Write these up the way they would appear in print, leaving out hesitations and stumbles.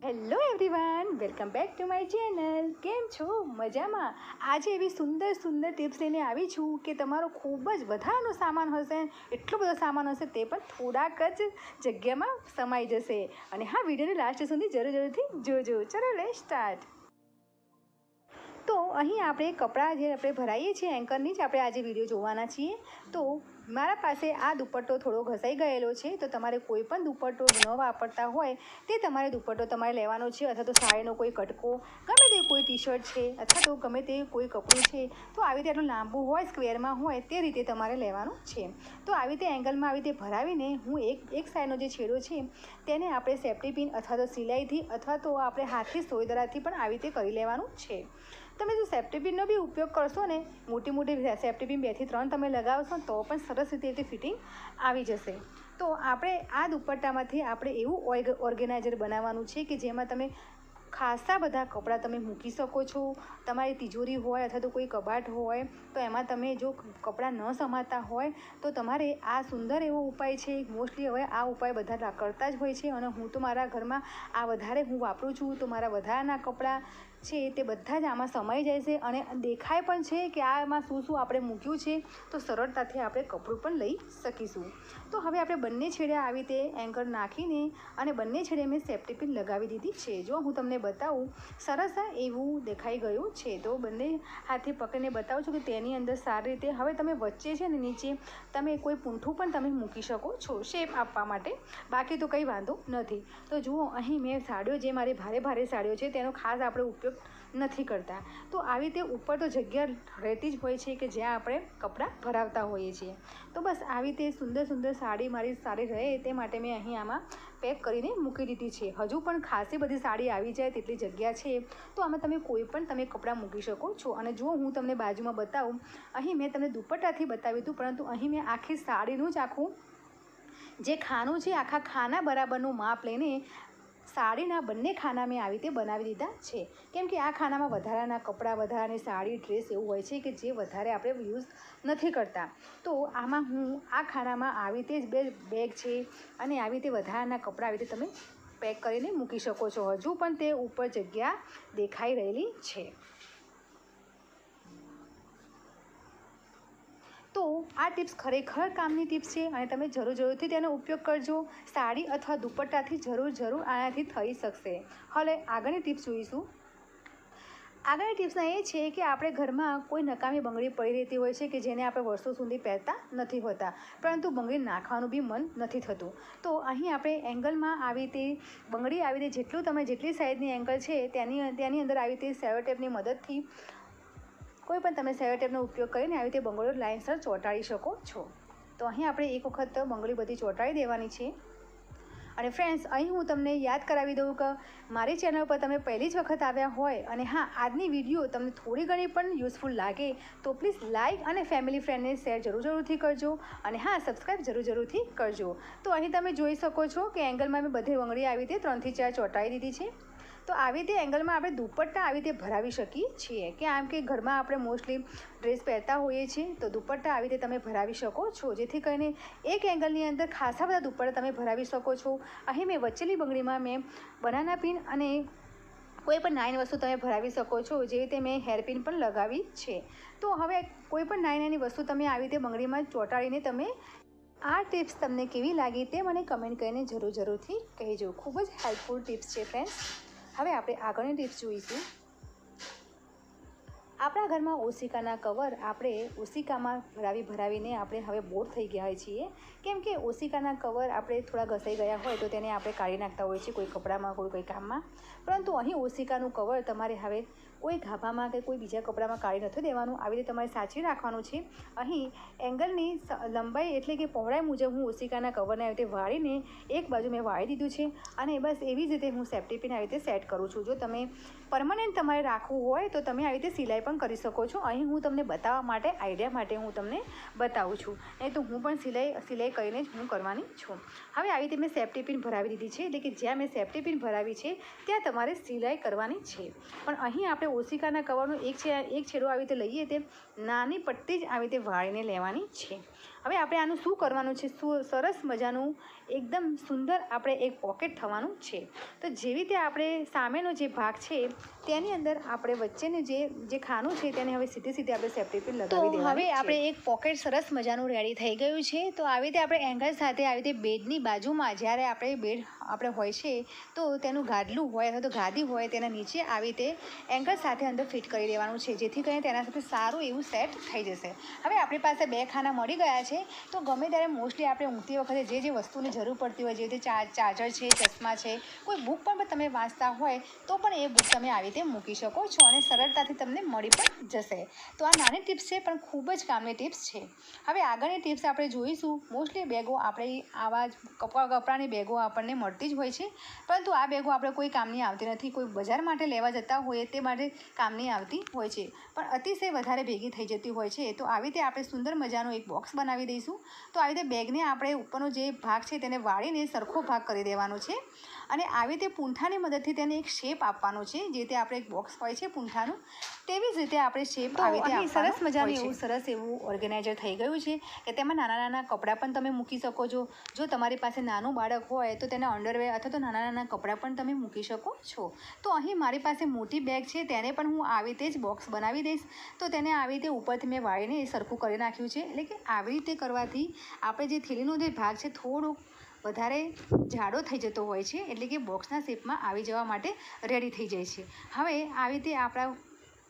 Hello everyone, welcome back to my channel. કેમ છો? મજામાં? આજે એવી સુંદર સુંદર ટિપ્સ લઈને આવી છું કે તમારો ખૂબ જ વધારાનો સામાન હશે, એટલો બધો સામાન હશે તે પણ થોડાક જ જગ્યામાં સમાઈ જશે. અને હા, વિડીયોની લાસ્ટ સુધી જરૂરથી જોજો. ચલો લેટ્સ સ્ટાર્ટ. તો અહીં આપણે કપડાં જે આપણે ભરાઈએ છીએ એન્કરની જ આપણે આજે વિડીયો જોવાના છીએ. તો મારા પાસે આ દુપટ્ટો થોડો ઘસાઈ ગયેલો છે, તો તમારે કોઈ પણ દુપટ્ટો ન વાપરતા હોય તે તમારે દુપટ્ટો તમારે લેવાનો છે, અથવા તો સાડીનો કોઈ કટકો, ગમે તે કોઈ ટી શર્ટ છે, અથવા તો ગમે તે કોઈ કપડું છે, તો આવી રીતે આટલું લાંબુ હોય, સ્ક્વેરમાં હોય તે રીતે તમારે લેવાનું છે. તો આવી રીતે એંગલમાં આવી રીતે ભરાવીને હું એક સાઈડનો જે છેડો છે તેને આપણે સેફ્ટી પિન અથવા તો સિલાઈથી અથવા તો આપણે હાથથી સોય દરાથી પણ આવી રીતે કરી લેવાનું છે. તમે જો સેફ્ટી પિનનો બી ઉપયોગ કરશો ને, મોટી સેફ્ટી પિન 2 થી 3 તમે લગાવશો તો પણ સરસ રીતે ફિટિંગ આવી જશે. તો આપણે આ દુપટ્ટામાંથી આપણે એવું ઓર્ગેનાઇઝર બનાવવાનું છે કે જેમાં તમે ખાસા બધા કપડાં તમે મૂકી શકો છો. તમારી તિજોરી હોય અથવા તો કોઈ કબાટ હોય તો એમાં તમે જો કપડાં ન સમાતા હોય તો તમારે આ સુંદર એવો ઉપાય છે. મોસ્ટલી હવે આ ઉપાય બધા કરતા જ હોય છે અને હું તો મારા ઘરમાં આ વધારે હું વાપરું છું. તો મારા વધારાના કપડાં છે તે બધા જ આમાં સમાઈ જાય છે અને દેખાય પણ છે કે આમાં શું આપણે મૂક્યું છે, તો સરળતાથી આપણે કપડું પણ લઈ શકીશું. તો હવે આપણે બંને છેડે આવી રીતે એંકર નાખીને અને બંને છેડે મેં સેફ્ટી પિન લગાવી દીધી છે. જો હું તમને બતાવું, સરસ એવું દેખાઈ ગયું છે. તો બંને હાથથી પકડીને બતાવું છું કે તેની અંદર સારી રીતે હવે તમે વચ્ચે છે ને નીચે તમે કોઈ પૂંઠું પણ તમે મૂકી શકો છો શેપ આપવા માટે, બાકી તો કંઈ વાંધો નથી. તો જુઓ, અહીં મેં સાડીઓ જે મારી ભારે સાડીઓ છે તેનો ખાસ આપણે ઉપયોગ નથી કરતા. તો આવી રીતે ઉપર તો જગ્યા રહેતી જ હોય છે કે જ્યાં આપણે કપડાં ભરાવતા હોઈએ છીએ. તો બસ આવી રીતે સુંદર સાડી મારી સારી રહે તે માટે મેં અહીં આમાં પેક કરીને મૂકી દીધી છે. હજુ પણ ખાસી બધી સાડી આવી જાય તેટલી જગ્યા છે, તો આમાં તમે કોઈ પણ તમે કપડાં મૂકી શકો છો. અને જો હું તમને બાજુમાં બતાવું, અહીં મેં તમને દુપટ્ટાથી બતાવ્યું હતું, પરંતુ અહીં મેં આખી સાડીનું જ આખું જે ખાનું છે, આખા ખાના બરાબરનું માપ લઈને સાડીના બંને ખાના મેં આવી રીતે બનાવી દીધા છે. કેમ કે આ ખાનામાં વધારાના કપડાં, વધારાની સાડી, ડ્રેસ એવું હોય છે કે જે વધારે આપણે યુઝ નથી કરતા. તો આમાં હું આ ખાનામાં આવી રીતે જ બે બેગ છે અને આવી રીતે વધારાના કપડાં આવી રીતે તમે પેક કરીને મૂકી શકો છો. હજુ પણ તે ઉપર જગ્યા દેખાઈ રહેલી છે. તો આ ટિપ્સ ખરેખર કામની ટિપ્સ છે અને તમે જરૂરથી તેનો ઉપયોગ કરજો. સાડી અથવા દુપટ્ટાથી જરૂર આનાથી થઈ શકશે. હવે આગળની ટિપ્સ જોઈશું. આગળની ટિપ્સના એ છે કે આપણે ઘરમાં કોઈ નકામી બંગડી પડી રહેતી હોય છે કે જેને આપણે વર્ષો સુધી પહેરતા નથી હોતા, પરંતુ બંગડી નાખવાનું બી મન નથી થતું. તો અહીં આપણે એંગલમાં આવી રીતે બંગડી આવી રીતે જેટલી સાઈઝની એંગલ છે તેની અંદર આવી રીતે સેલો ટેપની મદદથી કોઈ પણ તમે સેલો ટેપનો ઉપયોગ કરીને આવી રીતે બંગડીઓ લાઇનસર ચોંટાડી શકો છો. તો અહીં આપણે એક વખત બંગડી બધી ચોંટાડી દેવાની છે. અને ફ્રેન્ડ્સ, અહીં હું તમને યાદ કરાવી દઉં કે મારી ચેનલ પર તમે પહેલી જ વખત આવ્યા હોય અને હા, આજની વિડીયો તમને થોડી ઘણી પણ યુઝફુલ લાગે તો પ્લીઝ લાઇક અને ફેમિલી ફ્રેન્ડને શેર જરૂરથી કરજો. અને હા, સબસ્ક્રાઈબ જરૂરથી કરજો. તો અહીં તમે જોઈ શકો છો કે એંગલમાં મેં બધી બંગડી આવી રીતે 3 થી 4 ચોંટાડી દીધી છે. તો આવી રીતે એંગલમાં આપણે દુપટ્ટા આવી રીતે ભરાવી શકીએ છીએ કે આમ કે ઘરમાં આપણે મોસ્ટલી ડ્રેસ પહેરતા હોઈએ છીએ, તો દુપટ્ટા આવી રીતે તમે ભરાવી શકો છો, જેથી કરીને એક એંગલની અંદર ખાસા બધા દુપટ્ટા તમે ભરાવી શકો છો. અહીં મેં વચ્ચેની બંગડીમાં મેં બનાના પિન અને કોઈ પણ નાની વસ્તુ તમે ભરાવી શકો છો, જે રીતે મેં હેરપિન પણ લગાવી છે. તો હવે કોઈ પણ નાની વસ્તુ તમે આવી રીતે બંગડીમાં ચોંટાડીને તમે આ ટિપ્સ તમને કેવી લાગી તે મને કમેન્ટ કરીને જરૂરથી કહેજો. ખૂબ જ હેલ્પફુલ ટિપ્સ છે ફ્રેન્ડ્સ. હવે આપણે આગળની ટિપ્સ જોઈશું. આપણા ઘરમાં ઓશિકાના કવર આપણે ઓશિકામાં ભરાવીને આપણે હવે બોર થઈ ગયા હોય છીએ. કેમ કે ઓશિકાના કવર આપણે થોડા ઘસાઈ ગયા હોય તો તેને આપણે કાઢી નાખતા હોઈએ છીએ કોઈ કપડામાં, કોઈ કામમાં. પરંતુ અહીં ઓશિકાનું કવર તમારે હવે કોઈ ગાભામાં કે કોઈ બીજા કપડામાં કાઢી નથી દેવાનું, આવી રીતે તમારે સાચવી રાખવાનું છે. અહીં એંગલની લંબાઈ એટલે કે પહોળાઈ મુજબ હું ઓશિકાના કવરને આવી રીતે વાળીને એક બાજુ મેં વાળી દીધું છે અને બસ એવી જ રીતે હું સેફ્ટી પિન આવી રીતે સેટ કરું છું. જો તમે પરમનન્ટ તમારે રાખવું હોય તો તમે આવી રીતે સિલાઈ પણ કરી શકો છો. અહીં હું તમને બતાવવા માટે, આઈડિયા માટે હું તમને બતાવું છું, નહીં તો હું પણ સિલાઈ કરીને જ હું કરવાની છું. હવે આવી રીતે મેં સેફ્ટી પિન ભરાવી દીધી છે, એટલે કે જ્યાં મેં સેફ્ટી પિન ભરાવી છે ત્યાં તમારે સિલાઈ કરવાની છે. પણ અહીં આપણે ઓશિકાના કવરનો એક છેડો આવી રીતે લઈએ તે નાની પટ્ટી જ આવી રીતે વાળીને લેવાની છે. હવે આપણે આનું શું કરવાનું છે, સરસ મજાનું એકદમ સુંદર આપણે એક પોકેટ થવાનું છે. તો જેવી રીતે આપણે સામેનો જે ભાગ છે તેની અંદર આપણે વચ્ચેનું જે ખાનું છે તેને હવે સીધે આપણે સેફ્ટી પિન લગાવી દેવાનું. હવે આપણે એક પોકેટ સરસ મજાનું રેડી થઈ ગયું છે. તો આવી રીતે આપણે એંગલ સાથે આવી રીતે બેડની બાજુમાં જ્યારે આપણે હોય છે તો તેનું ગાદલું હોય અથવા તો ગાદી હોય તેના નીચે આવી રીતે એંગલ સાથે અંદર ફિટ કરી દેવાનું છે, જેથી કરીને તેના સાથે સારું એવું સેટ થઈ જશે. હવે આપણી પાસે 2 ખાના મળી ગયા છે. તો ગમે ત્યારે મોસ્ટલી આપણે ઊંઘતી વખતે જે વસ્તુની જરૂર પડતી હોય, જેવી રીતે ચાર્જર છે, ચશ્મા છે, કોઈ બુક પણ તમે વાંચતા હોય તો પણ એ બુક તમે આવી રીતે મૂકી શકો છો અને સરળતાથી તમને મળી પણ જશે. તો આ નાની ટિપ્સ છે પણ ખૂબ જ કામની ટિપ્સ છે. હવે આગળની ટિપ્સ આપણે જોઈશું. મોસ્ટલી બેગો આપણે આવા જ કપડાની બેગો આપણને મળતી જ હોય છે, પરંતુ આ બેગો આપણે કોઈ કામની આવતી નથી. કોઈ બજાર માટે લેવા જતા હોય તે માટે કામની આવતી હોય છે, પણ અતિશય વધારે ભેગી થઈ જતી હોય છે. તો આવી રીતે આપણે સુંદર મજાનું એક બોક્સ બનાવી દઈશું. તો આવી રીતે બેગને આપણે ઉપરનો જે ભાગ છે તેને વાળીને સરખો ભાગ કરી દેવાનો છે અને આવી રીતે પૂંઠાની મદદથી તેને એક શેપ આપવાનો છે. જે રીતે આપણે એક બોક્સ હોય છે પૂંઠાનું, તેવી જ રીતે આપણે શેપ આવી રીતે સરસ મજાનું એવું સરસ એવું ઓર્ગેનાઇઝર થઈ ગયું છે કે તેમાં નાના કપડાં પણ તમે મૂકી શકો છો. જો તમારી પાસે નાનું બાળક હોય તો તેના અંડરવેર અથવા તો નાના કપડાં પણ તમે મૂકી શકો છો. તો અહીં મારી પાસે મોટી બેગ છે, તેને પણ હું આવી રીતે જ બોક્સ બનાવી દઈશ. તો તેને આવી રીતે ઉપરથી મેં વાળીને સરખું કરી નાખ્યું છે. એટલે કે આવી રીતે કરવાથી આપણે જે થેલીનો જે ભાગ છે થોડોક વધારે જાડો થઈ જતો હોય છે, એટલે કે બોક્સના શેપમાં આવી જવા માટે રેડી થઈ જાય છે. હવે આવી રીતે આપણા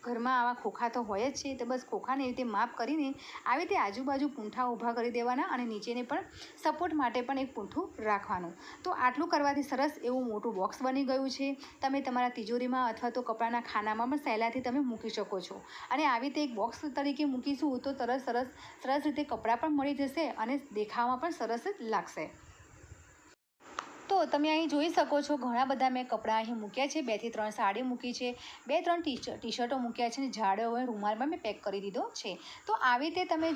ઘરમાં આવા ખોખા તો હોય જ છે, તો બસ ખોખાને એવી રીતે માપ કરીને આવી રીતે આજુબાજુ પૂંઠા ઊભા કરી દેવાના અને નીચેને પણ સપોર્ટ માટે પણ એક પૂંઠું રાખવાનું. તો આટલું કરવાથી સરસ એવું મોટું બોક્સ બની ગયું છે. તમે તમારા તિજોરીમાં અથવા તો કપડાના ખાનામાં પણ સહેલાઈથી તમે મૂકી શકો છો. અને આવી રીતે એક બોક્સ તરીકે મૂકીશું તો સરસ રીતે કપડાં પણ મળી જશે અને દેખાવામાં પણ સરસ જ લાગશે. તો તમે અહીં જોઈ શકો છો ઘણા બધા મેં કપડાં અહીં મૂક્યા છે. 2 થી 3 સાડી મૂકી છે, 2-3 ટી-શર્ટો મૂક્યા છે અને જાડો હોય રૂમાલમાં મેં પેક કરી દીધો છે. તો આવી રીતે તમે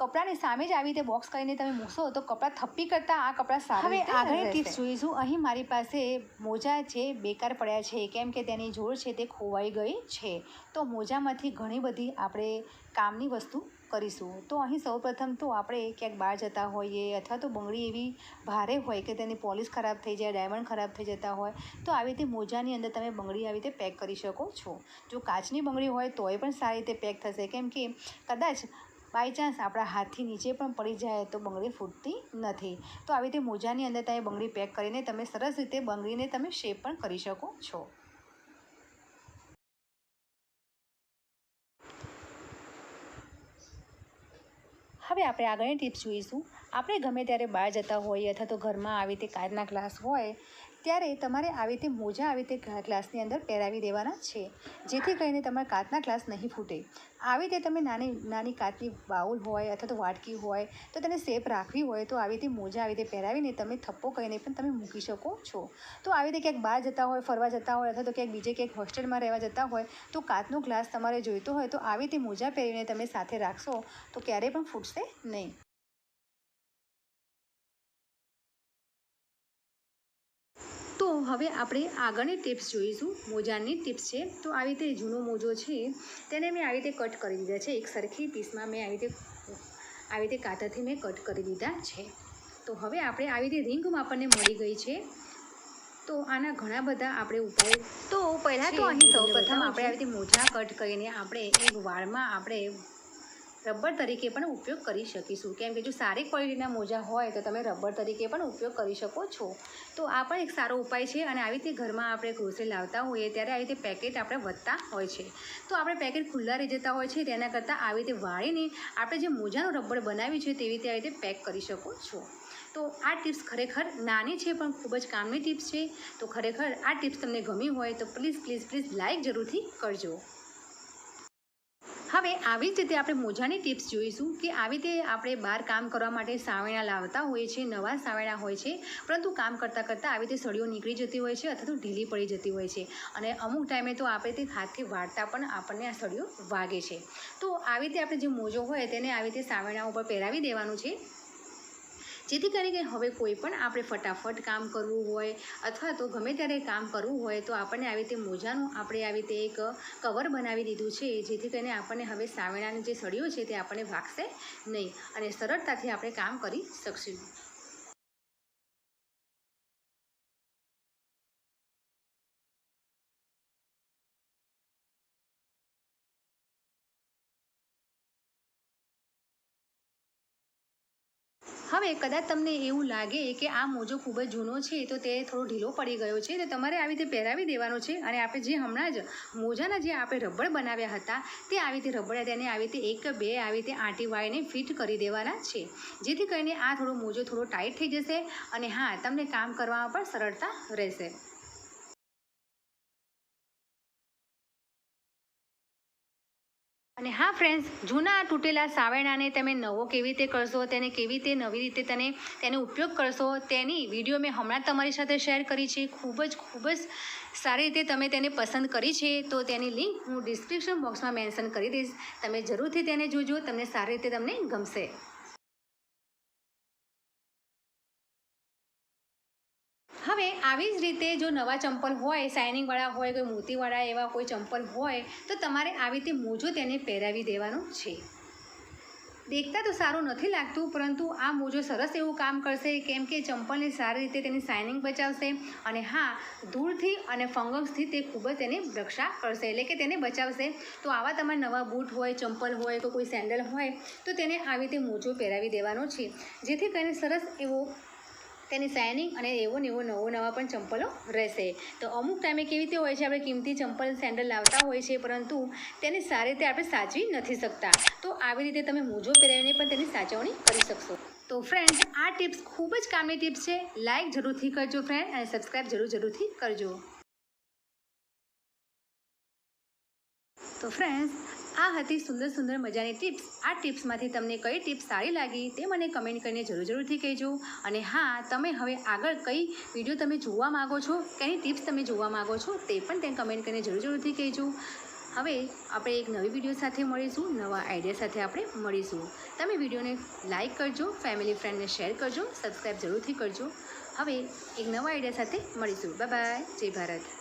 કપડાની સામે જ આવી રીતે બોક્સ કરીને તમે મૂકશો તો કપડાં થપ્પી કરતાં આ કપડાં સારા. હવે આગળની ટિપ્સ જોઈશું. અહીં મારી પાસે મોજા છે બેકાર પડ્યા છે, કેમ કે તેની જોડ છે તે ખોવાઈ ગઈ છે. તો મોજામાંથી ઘણી બધી આપણે કામની વસ્તુ કરીશું. તો અહીં સૌપ્રથમ તો આપણે ક્યાંક બહાર જતા હોઈએ અથવા તો બંગડી એવી ભારે હોય કે તેની પોલિશ ખરાબ થઈ જાય, ડાયમંડ ખરાબ થઈ જતા હોય, તો આવી રીતે મોજાની અંદર તમે બંગડી આવી રીતે પેક કરી શકો છો. જો કાચની બંગડી હોય તોય પણ સારી રીતે પેક થશે, કેમ કે કદાચ બાય ચાન્સ આપણા હાથથી નીચે પણ પડી જાય તો બંગડી ફૂટતી નથી. તો આવી રીતે મોજાની અંદર તમે બંગડી પેક કરીને તમે સરસ રીતે બંગડીને તમે શેપ પણ કરી શકો છો. હવે આપણે આગળની ટિપ્સ જોઈશું. આપણે ગમે ત્યારે બહાર જતા હોઈએ અથવા તો ઘરમાં આવી રીતે કાચના ગ્લાસ હોય ત્યારે તમારે આવી રીતે મોજા આવી રીતે ગ્લાસની અંદર પહેરાવી દેવાના છે, જેથી કરીને તમારા કાચના ગ્લાસ નહીં ફૂટે. આવી રીતે તમે નાની કાચની બાઉલ હોય અથવા તો વાટકી હોય તો તેને શેપ રાખવી હોય તો આવી રીતે મોજા આવી રીતે પહેરાવીને તમે થપ્પો કરીને પણ તમે મૂકી શકો છો. તો આવી રીતે ક્યાંક બહાર જતા હોય, ફરવા જતા હોય અથવા તો ક્યાંક બીજે ક્યાંક હોસ્ટેલમાં રહેવા જતા હોય તો કાચનો ગ્લાસ તમારે જોઈતો હોય તો આવી રીતે મોજા પહેરીને તમે સાથે રાખશો તો ક્યારેય પણ ફૂટશે નહીં. તો હવે આપણે આગળની ટિપ્સ જોઈશું. મોજાની ટિપ્સ છે. તો આવી રીતે જૂનો મોજો છે તેને મેં આવી રીતે કટ કરી દીધા છે. એક સરખી પીસમાં મેં આવી રીતે કાતરથી મેં કટ કરી દીધા છે. તો હવે આપણે આવી રીતે રિંગ આપણને મળી ગઈ છે. તો આના ઘણા બધા આપણે ઉપાય. તો પહેલાં તો અહીં સૌપ્રથમ આપણે આવી રીતે મોજા કટ કરીને આપણે એક વાળમાં આપણે રબર તરીકે પણ ઉપયોગ કરી શકીશું, કેમ કે જો સારી ક્વોલિટીના મોજા હોય તો તમે રબર તરીકે પણ ઉપયોગ કરી શકો છો. તો આ પણ એક સારો ઉપાય છે. અને આવી રીતે ઘરમાં આપણે ગ્રોસરી લાવતા હોઈએ ત્યારે આવી રીતે પેકેટ આપણે વધતા હોય છે, તો આપણે પેકેટ ખુલ્લા રહી જતા હોય છે. તેના કરતાં આવી રીતે વાળીને આપણે જે મોજાનું રબર બનાવ્યું છે તેવી રીતે આવી રીતે પેક કરી શકો છો. તો આ ટિપ્સ ખરેખર નાની છે પણ ખૂબ જ કામની ટિપ્સ છે. તો ખરેખર આ ટિપ્સ તમને ગમી હોય તો પ્લીઝ લાઈક જરૂરથી કરજો. હવે આવી જ રીતે આપણે મોજાની ટિપ્સ જોઈશું કે આવી રીતે આપણે બહાર કામ કરવા માટે સાવેણા લાવતા હોઈએ છીએ, નવા સાવેણા હોય છે, પરંતુ કામ કરતાં આવી રીતે સળીઓ નીકળી જતી હોય છે અથવા તો ઢીલી પડી જતી હોય છે અને અમુક ટાઈમે તો આપણે તે હાથથી વાળતા પણ આપણને આ સળીઓ વાગે છે. તો આવી રીતે આપણે જે મોજો હોય તેને આવી રીતે સાવેણા ઉપર પહેરાવી દેવાનું છે, જેથી કરીને હવે કોઈ પણ આપણે ફટાફટ કામ કરવું હોય અથવા તો ગમે ત્યારે કામ કરવું હોય તો આપણને આવી રીતે મોજાનું આપણે આવી રીતે એક કવર બનાવી દીધું છે, જેથી કરીને આપણને હવે સાવેણાની જે સળીઓ છે તે આપણને વાગશે નહીં અને સરળતાથી આપણે કામ કરી શકશું. હવે કદાચ તમને એવું લાગે કે આ મોજો ખૂબ જ જૂનો છે તો તે થોડો ઢીલો પડી ગયો છે તો તમારે આવી રીતે પહેરાવી દેવાનો છે. અને આપણે જે હમણાં જ મોજાના જે આપણે રબડ બનાવ્યા હતા તે આવી રીતે રબડ તેને આવી રીતે એક બે આવી રીતે આંટી વાળીને ફિટ કરી દેવાના છે, જેથી કરીને આ થોડો મોજો થોડો ટાઈટ થઈ જશે અને હા તમને કામ કરવામાં પણ સરળતા રહેશે. અને હા ફ્રેન્ડ્સ, જૂના તૂટેલા સાવેણાને તમે નવો કેવી રીતે કરશો, તેને કેવી રીતે નવી રીતે તેનો ઉપયોગ કરશો તેની વિડીયો મેં હમણાં તમારી સાથે શેર કરી છે. ખૂબ જ સારી રીતે તમે તેને પસંદ કરી છે તો તેની લિંક હું ડિસ્ક્રિપ્શન બોક્સમાં મેન્શન કરી દઈશ. તમે જરૂરથી તેને જોજો, તમને સારી રીતે તમને ગમશે. હવે આવી જ રીતે જો નવા ચંપલ હોય, શાઇનિંગવાળા હોય, કોઈ મોતીવાળા એવા કોઈ ચંપલ હોય તો તમારે આવી રીતે મોજો તેને પહેરાવી દેવાનો છે. દેખતા તો સારું નથી લાગતું, પરંતુ આ મોજો સરસ એવું કામ કરશે, કેમ કે ચંપલને સારી રીતે તેની શાઇનિંગ બચાવશે અને હા ધૂળથી અને ફંગસથી તે ખૂબ જ તેને રક્ષા કરશે, એટલે કે તેને બચાવશે. તો આવા તમારા નવા બૂટ હોય, ચંપલ હોય કે કોઈ સેન્ડલ હોય તો તેને આવી રીતે મોજો પહેરાવી દેવાનો છે, જેથી કરીને સરસ એવો તેની શાઇનિંગ અને એવો નવા પણ ચંપલો રહેશે. તો અમુક ટાઈમે કેવી રીતે હોય છે, આપણે કિંમતી ચંપલ સેન્ડલ લાવતા હોય છે પરંતુ તેને સારી રીતે આપણે સાચવી નથી શકતા, તો આવી રીતે તમે મોજો પહેરાવીને પણ તેની સાચવણી કરી શકશો. તો ફ્રેન્ડ્સ, આ ટિપ્સ ખૂબ જ કામની ટિપ્સ છે. લાઇક જરૂરથી કરજો ફ્રેન્ડ અને સબસ્ક્રાઈબ જરૂરથી કરજો. તો ફ્રેન્ડ્સ, આ હતી સુંદર મજાની ટિપ્સ. આ ટિપ્સમાંથી તમને કઈ ટિપ્સ સારી લાગી તે મને કમેન્ટ કરીને જરૂરથી કહેજો. અને હા, તમે હવે આગળ કઈ વિડીયો તમે જોવા માગો છો, કઈ ટિપ્સ તમે જોવા માગો છો તે પણ તેને કમેન્ટ કરીને જરૂરથી કહેજો. હવે આપણે એક નવી વિડીયો સાથે મળીશું, નવા આઈડિયા સાથે આપણે મળીશું. તમે વિડીયોને લાઇક કરજો, ફેમિલી ફ્રેન્ડને શેર કરજો, સબસ્ક્રાઈબ જરૂરથી કરજો. હવે એક નવા આઈડિયા સાથે મળીશું. બાય બાય, જય ભારત.